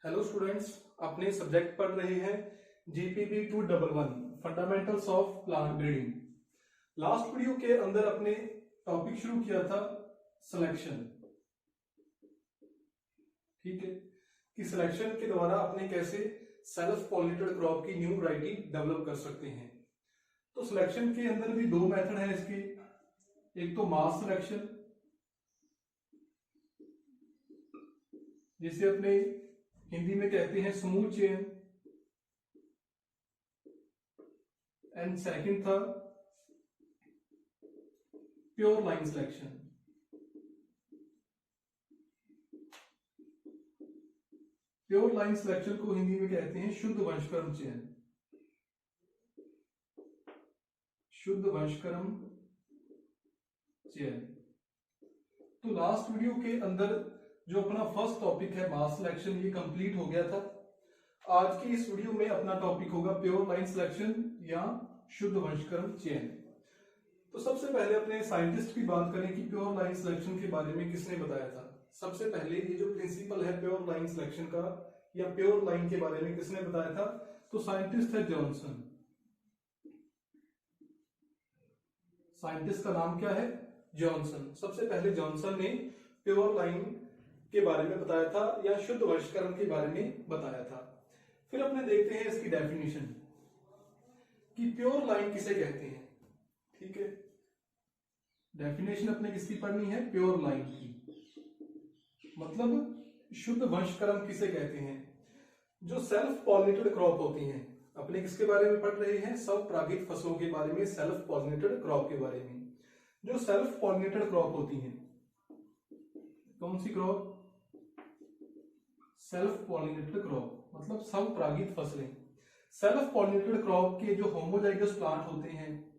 Hello students, अपने subject पढ़ रहे हैं GPP 211 fundamentals of plant breeding. Last video के अंदर अपने टॉपिक शुरू किया था सिलेक्शन। ठीक है कि सिलेक्शन के द्वारा अपने कैसे सेल्फ पॉलिनेटेड क्रॉप की न्यू वैरायटी डेवलप कर सकते हैं। तो सिलेक्शन के अंदर भी दो मेथड है इसके, एक तो मास सिलेक्शन जिसे अपने हिंदी में कहते हैं स्मूथ चेन, एंड सेकंड था pure line selection. Pure line selection को हिंदी में कहते हैं शुद्ध वंशक्रम चयन। शुद्ध वंशक्रम चयन। तो लास्ट वीडियो के अंदर जो अपना फर्स्ट टॉपिक है मास सिलेक्शन, ये कंप्लीट हो गया था। आज की इस वीडियो में अपना टॉपिक होगा प्योर लाइन सिलेक्शन या शुद्ध वंशक्रम चयन। तो सबसे पहले अपने साइंटिस्ट की बात करें कि प्योर लाइन सिलेक्शन के बारे में किसने बताया था। सबसे पहले ये जो प्रिंसिपल है प्योर लाइन सिलेक्शन का या प्योर लाइन के बारे में किसने बताया था, तो साइंटिस्ट है जॉनसन। साइंटिस्ट का नाम क्या है? जॉनसन। सबसे पहले जॉनसन ने प्योर लाइन के बारे में बताया था या शुद्ध वंशक्रम के बारे में बताया था। फिर अपने देखते हैं इसकी डेफिनेशन कि प्योर लाइन किसे कहते हैं। ठीक है, डेफिनेशन अपने किसकी पढ़नी है? प्योर लाइन की। मतलब शुद्ध वंशक्रम किसे कहते हैं? जो सेल्फ पॉलिनेटेड क्रॉप होती हैं। अपने किसके बारे में पढ़ रहे हैं? स्वपरागित फसलों के बारे में, सेल्फ पॉलिनेटेड क्रॉप के बारे में। जो सेल्फ पॉलिनेटेड क्रॉप होती हैं, कौन सी क्रॉप? सेल्फ पॉलिनेटेड क्रॉप मतलब स्वपरागित फसलें। सेल्फ पॉलिनेटेड क्रॉप के जो होमोजाइगस प्लांट होते हैं,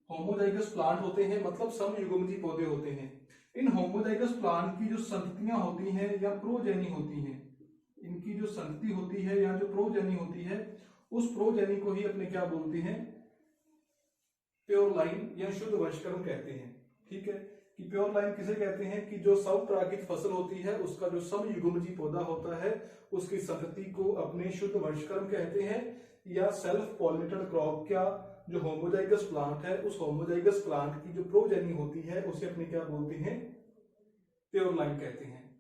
होमोजाइगस प्लांट होते हैं मतलब समयुग्मजी पौधे होते हैं। इन होमोजाइगस प्लांट की जो संततियां होती हैं या प्रोजेनी होती हैं, इनकी जो संतति होती है या जो प्रोजेनी होती है, उस प्रोजेनी को ही अपने क्या बोलते हैं? प्योर लाइन या शुद्ध वंशक्रम कहते हैं। ठीक है कि प्योर लाइन किसे कहते हैं? कि जो स्वपरागित फसल होती है उसका जो समयुग्मजी पौधा होता है उसकी संतति को अपने शुद्ध वंशक्रम कहते हैं, या सेल्फ पॉलिनेटेड क्रॉप का जो होमोजाइगस प्लांट है उस होमोजाइगस प्लांट की जो प्रोजेनी होती है उसे अपने क्या बोलते हैं? प्योर लाइन कहते हैं।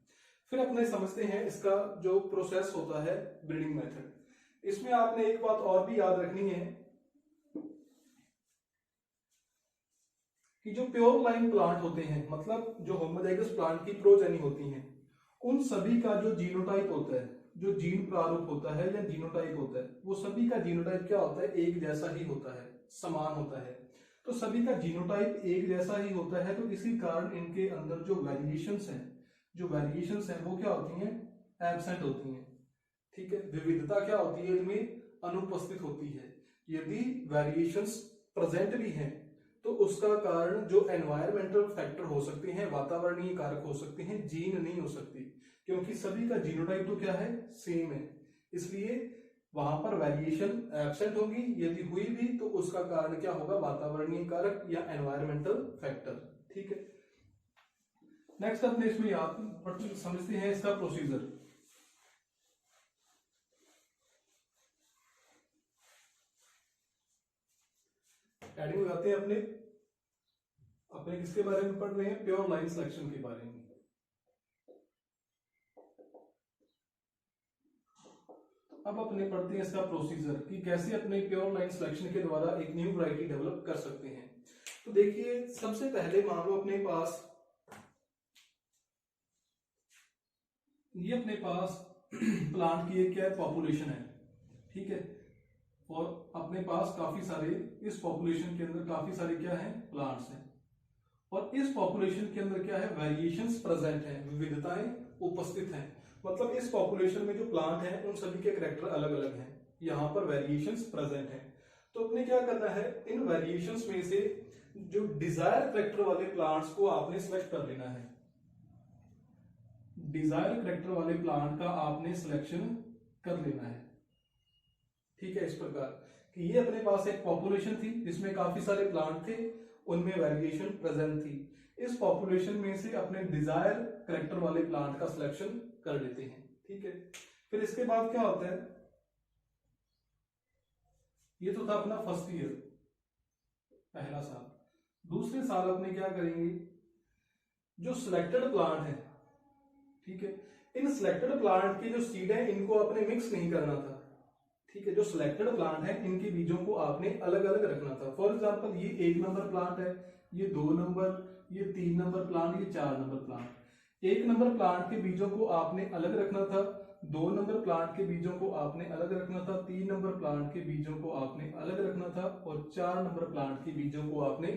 फिर अपने समझते हैं इसका जो प्रोसेस होता है ब्रीडिंग मेथड। इसमें आपने एक बात और भी याद रखनी है कि जो प्योर लाइन प्लांट होते हैं मतलब जो होमोजाइगस प्लांट की प्रोजेनी होती हैं, उन सभी का जो जीनोटाइप होता है, जो जीन प्रारूप होता है या जीनोटाइप होता है, वो सभी का जीनोटाइप क्या होता है? एक जैसा ही होता है, समान होता है। तो सभी का जीनोटाइप एक जैसा ही होता है, तो इसी कारण इनके अंदर जो वेरिएशंस हैं वो क्या होती हैं? एब्सेंट होती हैं। ठीक है, विविधता क्या होती है? इनमें अनुपस्थित होती है। यदि वेरिएशंस प्रेजेंट भी हैं तो उसका कारण जो एनवायरमेंटल फैक्टर हो सकते हैं, वातावरणीय कारक हो सकते हैं, जीन नहीं हो सकती, क्योंकि सभी का जीनोटाइप तो क्या है? सेम है। इसलिए वहां पर वेरिएशन एब्सेंट होगी। यदि हुई भी तो उसका कारण क्या होगा? वातावरणीय कारक या एनवायरमेंटल फैक्टर। ठीक है, नेक्स्ट अपने इसमें समझते हैं इसका प्रोसीजर। एडिंग हो जाते हैं अपने किसके बारे में पढ़ रहे हैं? प्योर लाइन सिलेक्शन के बारे में। अब अपने पढ़ते हैं इसका प्रोसीजर कि कैसे अपने प्योर लाइन सिलेक्शन के द्वारा एक न्यू वैरायटी डेवलप कर सकते हैं। तो देखिए, सबसे पहले मान लो अपने पास प्लांट की एक क्या है? पॉपुलेशन है। ठीक है, और अपने पास काफी सारे, इस पॉपुलेशन के अंदर काफी सारे क्या है? प्लांट्स हैं। और इस पॉपुलेशन के अंदर क्या है? वेरिएशंस प्रेजेंट है, विविधताएं उपस्थित हैं। मतलब इस पॉपुलेशन में जो प्लांट हैं उन सभी के कैरेक्टर अलग अलग हैं, यहां पर वेरिएशंस प्रेजेंट हैं। तो अपने क्या करना है? इन वेरिएशंस में से जो डिजायर कैरेक्टर वाले प्लांट्स को आपने सिलेक्ट कर लेना है। डिजायर कैरेक्टर वाले प्लांट का आपने सिलेक्शन कर लेना है। ठीक है, इस प्रकार कि ये अपने पास एक पॉपुलेशन थी जिसमें काफी सारे प्लांट थे, उनमें वेरिएशन प्रेजेंट थी। इस पॉपुलेशन में से अपने डिजायर करेक्टर वाले प्लांट का सिलेक्शन कर लेते हैं। ठीक है, फिर इसके बाद क्या होता है, ये तो था अपना फर्स्ट ईयर, पहला साल। दूसरे साल अपने क्या करेंगे, जो सिलेक्टेड प्लांट है, ठीक है, इन सिलेक्टेड प्लांट के जो सीड है इनको आपने मिक्स नहीं करना था। ठीक है, जो सिलेक्टेड प्लांट है इनके बीजों को आपने अलग अलग रखना था। फॉर एग्जांपल ये 1 नंबर प्लांट है, ये 2 नंबर, ये 3 नंबर प्लांट, ये 4 नंबर प्लांट। 1 नंबर प्लांट के बीजों को आपने अलग रखना था, 2 नंबर प्लांट के बीजों को आपने अलग रखना था, 3 नंबर प्लांट के बीजों को आपने अलग रखना था, और 4 नंबर प्लांट के बीजों को आपने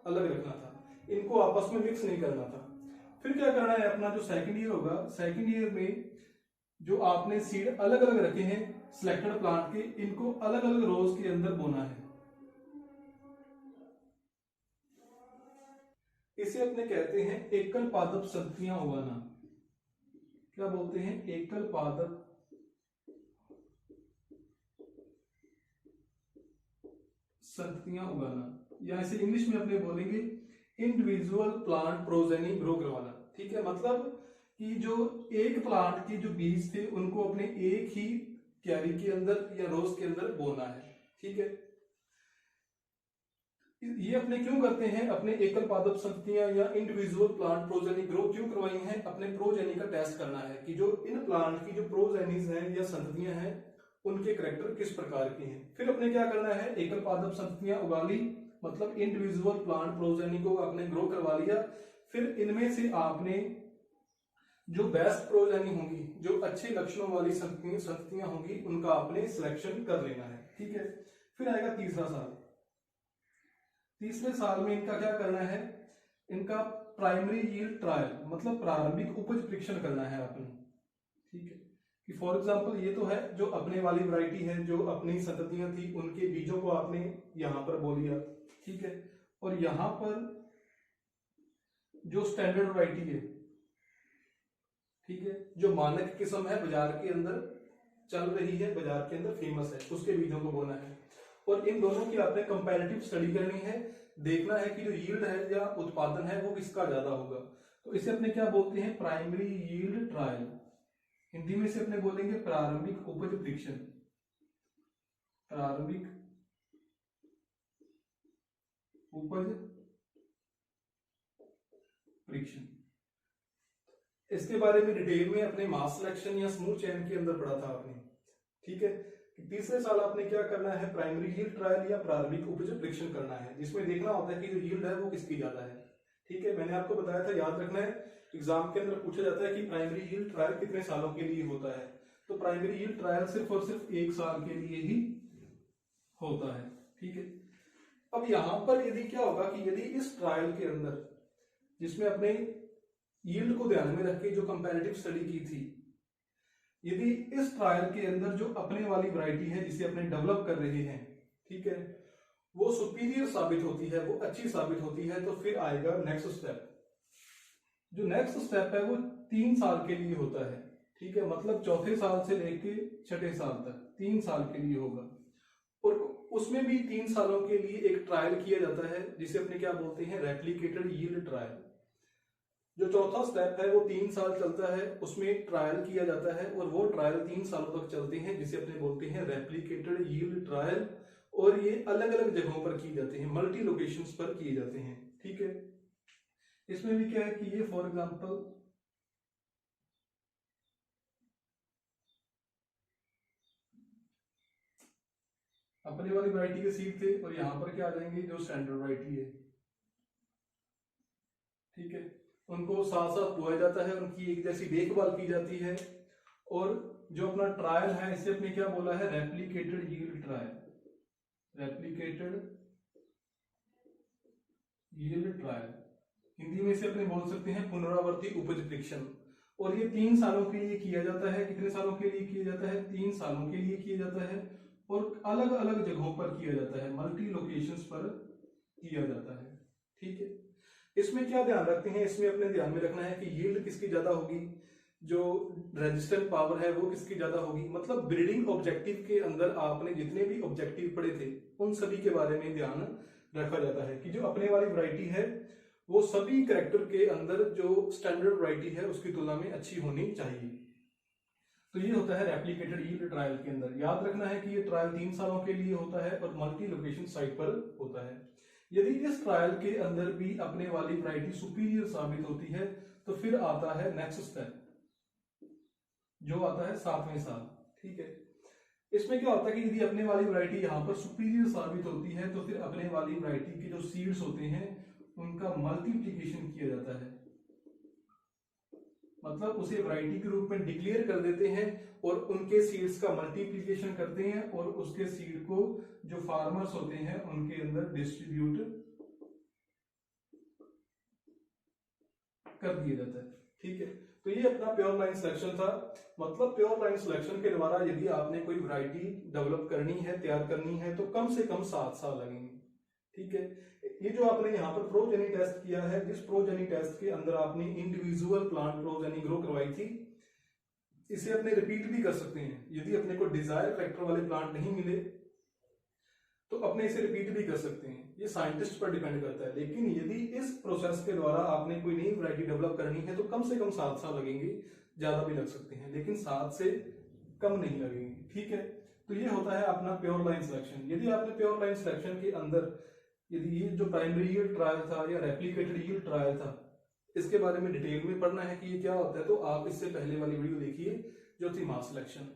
अलग रखना था। इनको आपस में मिक्स नहीं करना था। फिर क्या करना है, अपना जो सेकंड ईयर होगा, सेकंड ईयर में जो आपने सीड अलग अलग रखे हैं सिलेक्टेड प्लांट के, इनको अलग अलग रोज के अंदर बोना है। इसे अपने कहते हैं एकल पादप संततियां उगाना। क्या बोलते हैं, एकल पादप संततियां उगाना, या इसे इंग्लिश में अपने बोलेंगे इंडिविजुअल प्लांट प्रोजेनी ग्रो करवाना। ठीक है, मतलब कि जो एक प्लांट के जो बीज थे उनको अपने एक ही क्यारी के अंदर या रोज के अंदर बोना है। ठीक है, ये अपने क्यों करते हैं, अपने एकल पादप संततियां या इंडिविजुअल प्लांट प्रोजेनी ग्रो क्यों करवाई हैं, अपने प्रोजेनी का टेस्ट करना है कि जो इन प्लांट की जो प्रोजेनीज हैं या संततियां हैं उनके करैक्टर किस प्रकार के हैं। फिर अपने क्या करना है, एकल पादप संततियां उगा ली, मतलब इंडिविजुअल प्लांट प्रोजेनी को आपने ग्रो करवा लिया। फिर इनमें से आपने जो बेस्ट प्रोजेनी होंगी, जो अच्छे लक्षणों वाली संततियां होंगी, उनका आपने सिलेक्शन कर लेना है। ठीक है, फिर आएगा तीसरा साल। तीसरे साल में इनका क्या करना है, इनका प्राइमरी यील्ड ट्रायल, मतलब प्रारंभिक उपज परीक्षण करना है आपने। ठीक है, कि फॉर एग्जांपल ये तो है जो अपने वाली वैरायटी है, जो अपनी संततियां थी उनके बीजों को आपने यहां पर बो लिया। ठीक है, और यहां पर जो स्टैंडर्ड वैरायटी है, ठीक है, जो मानक किस्म है, बाजार के अंदर चल रही है, बाजार के अंदर फेमस है, उसके बीजों को बोना है। और इन दोनों की आपने कंपैरेटिव स्टडी करनी है, देखना है कि जो यील्ड है या उत्पादन है वो किसका ज्यादा होगा। तो इसे अपने क्या बोलते हैं, प्राइमरी यील्ड ट्रायल। हिंदी में से अपने बोलेंगे प्रारंभिक उपज परीक्षण। प्रारंभिक उपज परीक्षण, इसके बारे में डिटेल में अपने मास सिलेक्शन या स्मूथ चेन के अंदर पढ़ा था आपने। ठीक है, तीसरे साल आपने क्या करना है, प्राइमरी यील्ड ट्रायल या प्रारंभिक उपज परीक्षण करना है, जिसमें देखना होता है कि जो यील्ड है वो किसकी ज्यादा है। ठीक है, मैंने आपको बताया था, याद रखना है, एग्जाम के अंदर पूछा जाता है कि प्राइमरी यील्ड ट्रायल कितने सालों के लिए होता है। तो प्राइमरी यील्ड ट्रायल सिर्फ और सिर्फ 1 साल के लिए ही होता है। ठीक है, अब यहां पर यदि क्या होगा कि यदि इस ट्रायल के अंदर, जिसमें अपने यील्ड को ध्यान में रख के जो कंपैरेटिव स्टडी की थी, यदि इस ट्रायल के अंदर जो अपने वाली वैरायटी है जिसे अपने डेवलप कर रहे हैं, ठीक है, वो सुपीरियर साबित होती है, वो अच्छी साबित होती है, तो फिर आएगा नेक्स्ट स्टेप। जो नेक्स्ट स्टेप है वो 3 साल के लिए होता है। ठीक है, मतलब चौथे साल से लेके छठे साल तक 3 साल के लिए होगा। और उसमें भी 3 सालों के लिए एक ट्रायल किया जाता है जिसे अपने क्या बोलते हैं, रेप्लिकेटेड यील्ड ट्रायल। जो चौथा स्टेप है वो 3 साल चलता है, उसमें ट्रायल किया जाता है, और वो ट्रायल 3 सालों तक चलते हैं, जिसे अपने बोलते हैं रेप्लिकेटेड यील्ड ट्रायल। और ये अलग अलग जगहों पर किए जाते हैं, मल्टी लोकेशंस पर किए जाते हैं। ठीक है, इसमें भी क्या है कि ये फॉर एग्जांपल अपनी वाली वैरायटी के सीड थे, और यहां पर क्या आ जाएंगे, जो स्टैंडर्ड वैरायटी है। ठीक है, उनको साथ साथ बोया जाता है, उनकी एक जैसी देखभाल की जाती है। और जो अपना ट्रायल है इसे अपने क्या बोला है, replicated yield trial. Replicated yield trial, Hindi में से अपने बोल सकते हैं पुनरावर्ती उपज परीक्षण। और ये 3 सालों के लिए किया जाता है। कितने सालों के लिए किया जाता है, 3 सालों के लिए किया जाता है, और अलग अलग जगहों पर किया जाता है, मल्टी लोकेशंस पर किया जाता है। ठीक है, इसमें क्या ध्यान रखते हैं, इसमें अपने ध्यान में रखना है कि यील्ड किसकी ज्यादा होगी, जो रेजिस्टेंट पावर है वो किसकी ज्यादा होगी। मतलब ब्रीडिंग ऑब्जेक्टिव के अंदर आपने जितने भी ऑब्जेक्टिव पढ़े थे उन सभी के बारे में ध्यान रखा जाता है कि जो अपने वाली वैरायटी है वो सभी कैरेक्टर के अंदर जो स्टैंडर्ड वैरायटी है उसकी तुलना में अच्छी होनी चाहिए। तो ये होता है रेप्लिकेटेड यील्ड ट्रायल के अंदर। याद रखना है कि ये ट्रायल 3 सालों के लिए होता है और मल्टी लोकेशन साइट पर होता है। यदि इस ट्रायल के अंदर भी अपने वाली वैरायटी सुपीरियर साबित होती है तो फिर आता है नेक्स्ट स्टेप, जो आता है 7वें साल। ठीक है, इसमें क्या होता है कि यदि अपने वाली वैरायटी यहाँ पर सुपीरियर साबित होती है तो फिर अपने वाली वैरायटी के जो सीड्स होते हैं उनका मल्टीप्लीकेशन किया जाता है, मतलब उसे वैरायटी के रूप में डिक्लेयर कर देते हैं और उनके सीड्स का मल्टीप्लीकेशन करते हैं और उसके सीड को जो फार्मर्स होते हैं उनके अंदर डिस्ट्रीब्यूट कर दिया जाता है। ठीक है, तो ये अपना प्योर लाइन सिलेक्शन था। मतलब प्योर लाइन सिलेक्शन के द्वारा यदि आपने कोई वैरायटी डेवलप करनी है, तैयार करनी है, तो कम से कम 7 साल लगेंगे। ठीक है, ये जो आपने यहाँ पर प्रोजेनी टेस्ट किया है, जिस प्रोजेनी टेस्ट के अंदर आपने इंडिविजुअल प्लांट प्रोजेनी ग्रो करवाई थी, इसे अपने रिपीट भी कर सकते हैं। यदि अपने को डिजायर करेक्टर वाले प्लांट नहीं मिले तो अपने इसे रिपीट भी कर सकते हैं, ये साइंटिस्ट पर डिपेंड करता है। लेकिन यदि इस प्रोसेस के द्वारा आपने कोई नई वैरायटी डेवलप करनी है तो कम से कम 7 साल लगेंगे, ज्यादा भी लग सकते हैं, लेकिन 7 से कम नहीं लगेंगे। ठीक है, तो ये होता है अपना प्योर लाइन सिलेक्शन। यदि आपने प्योर लाइन सिलेक्शन के अंदर यदि ये जो प्राइमरी यील्ड ट्रायल था या रेप्लिकेटेड यील्ड ट्रायल था, इसके बारे में डिटेल में पढ़ना है कि ये क्या होता है, तो आप इससे पहले वाली वीडियो देखिए जो थी मास सिलेक्शन।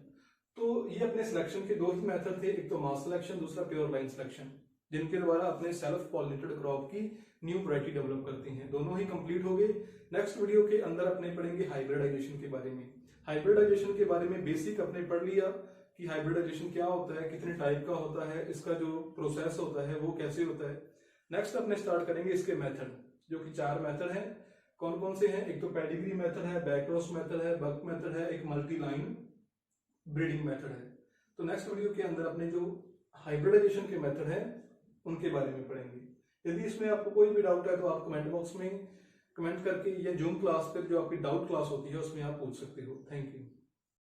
तो ये अपने सिलेक्शन के 2 ही मेथड थे, एक तो मास सिलेक्शन, दूसरा प्योर लाइन सिलेक्शन, जिनके द्वारा अपने सेल्फ पॉलिनेटेड क्रॉप की न्यू वैरायटी डेवलप करते हैं। दोनों ही कंप्लीट हो गए। नेक्स्ट वीडियो के अंदर अपने पढ़ेंगे हाइब्रिडाइजेशन के बारे में। हाइब्रिडाइजेशन के बारे में बेसिक अपने पढ़ लिया कि हाइब्रिडाइजेशन क्या होता है, कितने टाइप का होता है, इसका जो प्रोसेस होता है वो कैसे होता है। नेक्स्ट अपने स्टार्ट करेंगे इसके मेथड, जो कि 4 मेथड हैं। कौन कौन से हैं? एक तो पेडिग्री मेथड है, बैकक्रॉस मेथड है, बक मेथड है, एक मल्टी लाइन ब्रीडिंग मेथड है। तो नेक्स्ट वीडियो के अंदर अपने जो हाइब्रिडाइजेशन के मेथड है उनके बारे में पढ़ेंगे। यदि इसमें आपको कोई भी डाउट है तो आप कमेंट बॉक्स में कमेंट करके या जूम क्लास पर जो आपकी डाउट क्लास होती है उसमें आप पूछ सकते हो। Thank you.